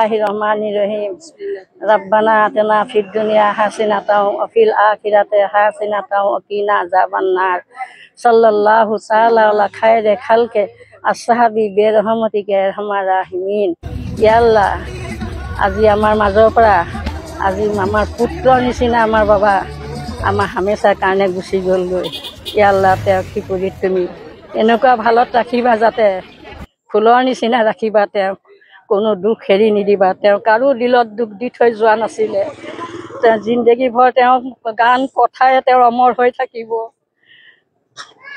Bismillahirrahmanirrahim. Rabbana atina fid dunya hasanatan wa fil akhirati hasanatan wa qina azabannar. Sallallahu ta'ala ala khairi khalqi ashabi bi rahmatika arhamar rahimin. Ya Allah, আজি আমাৰ মাজৰ পৰা আজি আমাৰ পুত্ৰৰ নিচিনা আমাৰ বাবা আমাৰ হামেশাৰ কাৰণে গুচি গ'লগৈ। ইয়া আল্লাহ, তেওঁক কিপৰিত তুমি এনেকুৱা ভালত ৰাখিবা, যাতে ফুলৰ নিচিনা ৰাখিবা, তেওঁক কোনো দুখ হেৰি নিদিবা। তেওঁ কাৰো দিলত দুখ দি থৈ যোৱা নাছিলে। তেওঁ জিন্দগী ভৰ তেওঁ গান কথাৰে তেওঁ অমৰ হৈ থাকিব।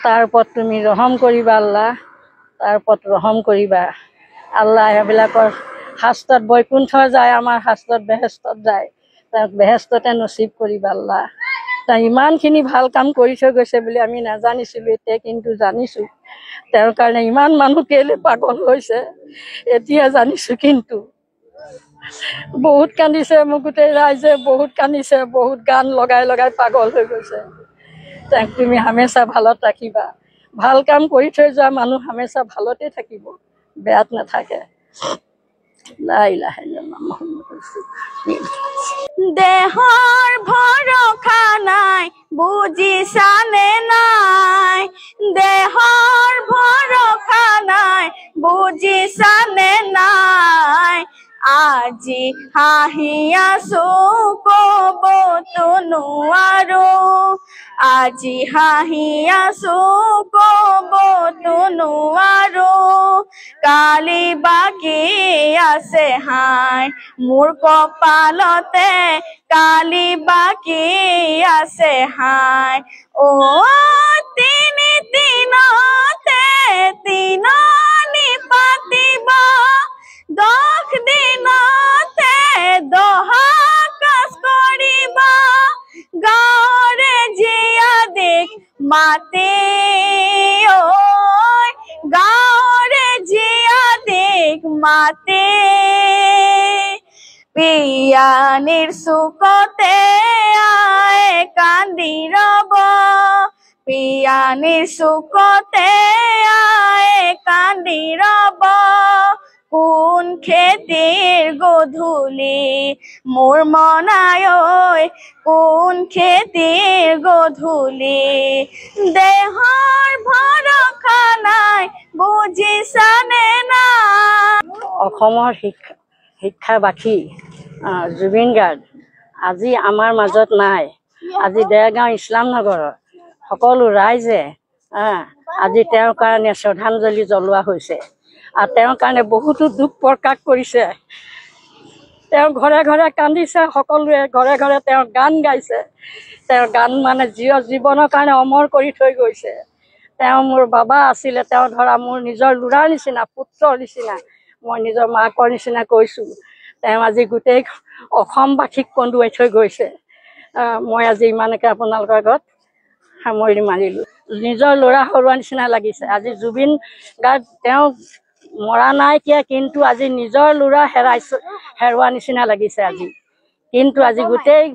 তাৰ ওপৰত তুমি ৰহম কৰিবা আল্লাহ, তাৰ ওপৰত ৰহম কৰিবা আল্লাহ। সেইবিলাকৰ শাস্ত্ৰত বৈকুণ্ঠ যায়, আমাৰ শাস্ত্ৰত বেহেষ্টত যায়। তেওঁক বেহেষ্টতে নচিব কৰিবা আল্লাহ। তেওঁ ইমানখিনি ভাল কাম কৰি থৈ গৈছে বুলি আমি নাজানিছিলোঁ, এতিয়া কিন্তু জানিছোঁ। তেওঁৰ কাৰণে ইমান মানুহ কেলে পাগল হৈছে এতিয়া জানিছোঁ। কিন্তু বহুত কান্দিছে, মোক গোটেই ৰাইজে বহুত কান্দিছে, বহুত গান লগাই লগাই পাগল হৈ গৈছে। তেওঁক তুমি হামেশা ভালত ৰাখিবা। ভাল কাম কৰি থৈ যোৱা মানুহ হামেশা ভালতে থাকিব, বেয়াত নাথাকে। লা ইলাহা ইল্লাল্লাহ মুহাম্মাদুৰ ৰাসূলুল্লাহ। দেহৰ ভৰসা নাই বুজিছানে নাই, দেহৰ ভৰসা নাই বুজিছানে নাই। আজি হাঁহি আছো ক'বতো নোৱাৰো, আজি হাঁহি আছো ক'বতো নোৱাৰো। কালি বাকী আছে হাই মোৰ কপালতে, কালি বাকী আছে হাই। অ তিনি দিনতে তিননি পাতিব, 10 দিনতে 10 কাজ কৰিব। গাঁৱৰে জীয়া দেখ মাতে, ঐ গাঁৱৰে জীয়া দেখ মাতে। পিয়ানিৰ চুকতে আই কান্দি ৰব, পিয়ানিৰ চুকতে আই কান্দি ৰব। কোন খেতিৰ গধূলি মোৰ মনাই ঐ, কোন খেতিৰ গধূলি। দেহৰ ভৰসা নাই বুজিছানে নাই। অসমৰ শিক্ষাবাসী জুবিন গাৰ্গ আজি আমাৰ মাজত নাই। আজি দেৰগাঁও ইছলামনগৰৰ সকলো ৰাইজে আজি তেওঁৰ কাৰণে শ্ৰদ্ধাঞ্জলি জ্বলোৱা হৈছে। আৰু তেওঁৰ কাৰণে বহুতো দুখ প্ৰকাশ কৰিছে। তেওঁ ঘৰে ঘৰে কান্দিছে, সকলোৱে ঘৰে ঘৰে তেওঁৰ গান গাইছে। তেওঁৰ গান মানে জীৱনৰ কাৰণে অমৰ কৰি থৈ গৈছে। তেওঁ মোৰ বাবা আছিলে, তেওঁ ধৰা মোৰ নিজৰ ল'ৰাৰ নিচিনা, পুত্ৰৰ নিচিনা, মই নিজৰ মাকৰ নিচিনা কৈছোঁ। তেওঁ আজি গোটেই অসমবাসীক কন্দুৱাই থৈ গৈছে। মই আজি ইমানকে আপোনালোকৰ আগত সামৰি মাৰিলোঁ। নিজৰ ল'ৰা হৰুৱা নিচিনা লাগিছে। আজি জুবিন গাৰ্গ তেওঁ মৰা নাই কিয়, কিন্তু আজি নিজৰ ল'ৰা হেৰুৱা নিচিনা লাগিছে আজি। কিন্তু আজি গোটেই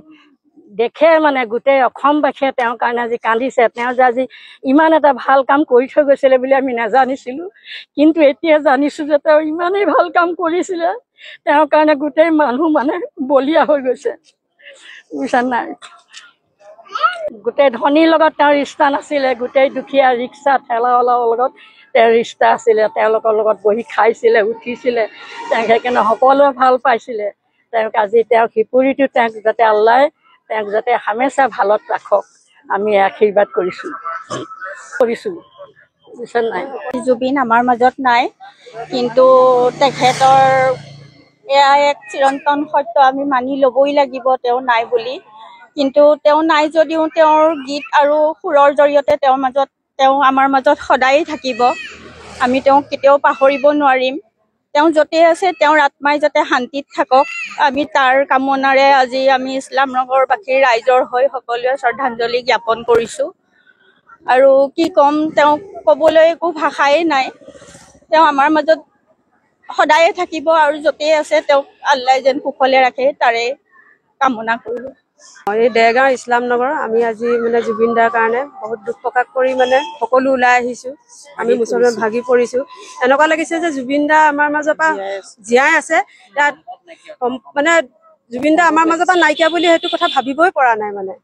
দেখে মানে গোটেই অসমবাসীয়ে তেওঁৰ কাৰণে আজি কান্দিছে। তেওঁ যে আজি ইমান এটা ভাল কাম কৰি থৈ গৈছিলে বুলি আমি নাজানিছিলোঁ, কিন্তু এতিয়া জানিছোঁ যে তেওঁ ইমানেই ভাল কাম কৰিছিলে, তেওঁৰ কাৰণে গোটেই মানুহ মানে বলিয়া হৈ গৈছে, বুজিছা নাই। গোটেই ধনীৰ লগত তেওঁৰ ৰিষ্টা নাছিলে, গোটেই দুখীয়া ৰিক্সা ঠেলাৱালাৰ লগত তেওঁৰ ৰিষ্টা আছিলে। তেওঁলোকৰ লগত বহি খাইছিলে, উঠিছিলে, তেওঁক সেইকাৰণে সকলোৱে ভাল পাইছিলে। তেওঁক আজি তেওঁ কিপৰিটো তেওঁক যাতে আল্লাই তেওঁক যাতে হামেশা ভালত ৰাখক, আমি আশীৰ্বাদ কৰিছোঁ বুজিছা নাই। জুবিন আমাৰ মাজত নাই, কিন্তু তেখেতৰ এয়া এক চিৰন্তন সত্য, আমি মানি ল'বই লাগিব তেওঁ নাই বুলি। কিন্তু তেওঁ নাই যদিও তেওঁৰ গীত আৰু সুৰৰ জৰিয়তে তেওঁ আমাৰ মাজত সদায়ে থাকিব। আমি তেওঁক কেতিয়াও পাহৰিব নোৱাৰিম। তেওঁ য'তেই আছে তেওঁৰ আত্মাই যাতে শান্তিত থাকক, আমি তাৰ কামনাৰে আজি আমি ইছলামনগৰবাসীৰ ৰাইজৰ হৈ সকলোৱে শ্ৰদ্ধাঞ্জলি জ্ঞাপন কৰিছোঁ। আৰু কি ক'ম, তেওঁক ক'বলৈ একো ভাষাই নাই। তেওঁ আমাৰ মাজত সদায়ে থাকিব আৰু য'তেই আছে তেওঁক আল্লাই যেন কুশলে ৰাখে তাৰে কামনা কৰিলোঁ। এই দেৰগাঁও ইছলাম নগৰ আমি আজি মানে জুবিন দাৰ কাৰণে বহুত দুখ প্ৰকাশ কৰি মানে সকলো ওলাই আহিছোঁ। আমি মুছলমান ভাগি পৰিছোঁ। এনেকুৱা লাগিছে যে জুবিন দা আমাৰ মাজৰ পৰা জীয়াই আছে। তাত মানে জুবিন দা আমাৰ মাজৰ পৰা নাইকিয়া বুলি সেইটো কথা ভাবিবই পৰা নাই। মানে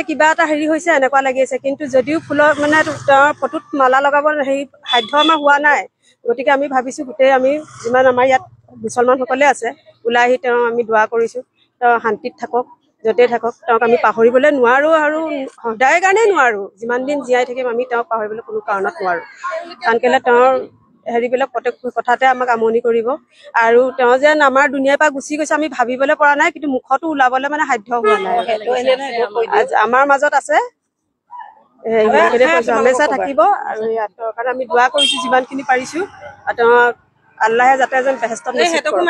কিবা এটা হেৰি হৈছে এনেকুৱা লাগি আছে। কিন্তু যদিও ফুলৰ মানে তেওঁৰ ফটোত মালা লগাব হেৰি সাধ্য আমাৰ হোৱা নাই, গতিকে আমি ভাবিছোঁ গোটেই আমি যিমান আমাৰ ইয়াত মুছলমানসকলে আছে ওলাই আহি আমি দোৱা কৰিছোঁ তেওঁ শান্তিত থাকক, য'তেই থাকক। তেওঁক আমি পাহৰিবলৈ নোৱাৰোঁ আৰু সদায় কাৰণেই নোৱাৰোঁ। যিমান দিন জীয়াই থাকিম আমি তেওঁক পাহৰিবলৈ কোনো কাৰণত নোৱাৰোঁ। কাৰণ কেলৈ তেওঁৰ হেৰিবিলাক প্ৰত্যেক কথাতে আমাক আমনি কৰিব। আৰু তেওঁ যেন আমাৰ দুনীয়াৰ পৰা গুচি গৈছে আমি ভাবিবলৈ পৰা নাই, কিন্তু মুখতো ওলাবলৈ মানে সাধ্য হোৱা নাই। আমাৰ মাজত আছে, হামেশা থাকিব। আৰু ইয়াত কাৰণে আমি দোৱা কৰিছোঁ যিমানখিনি পাৰিছোঁ। আৰু তেওঁ আল্লাহে যাতে যেন বেহেষ্টত নচিব কৰক।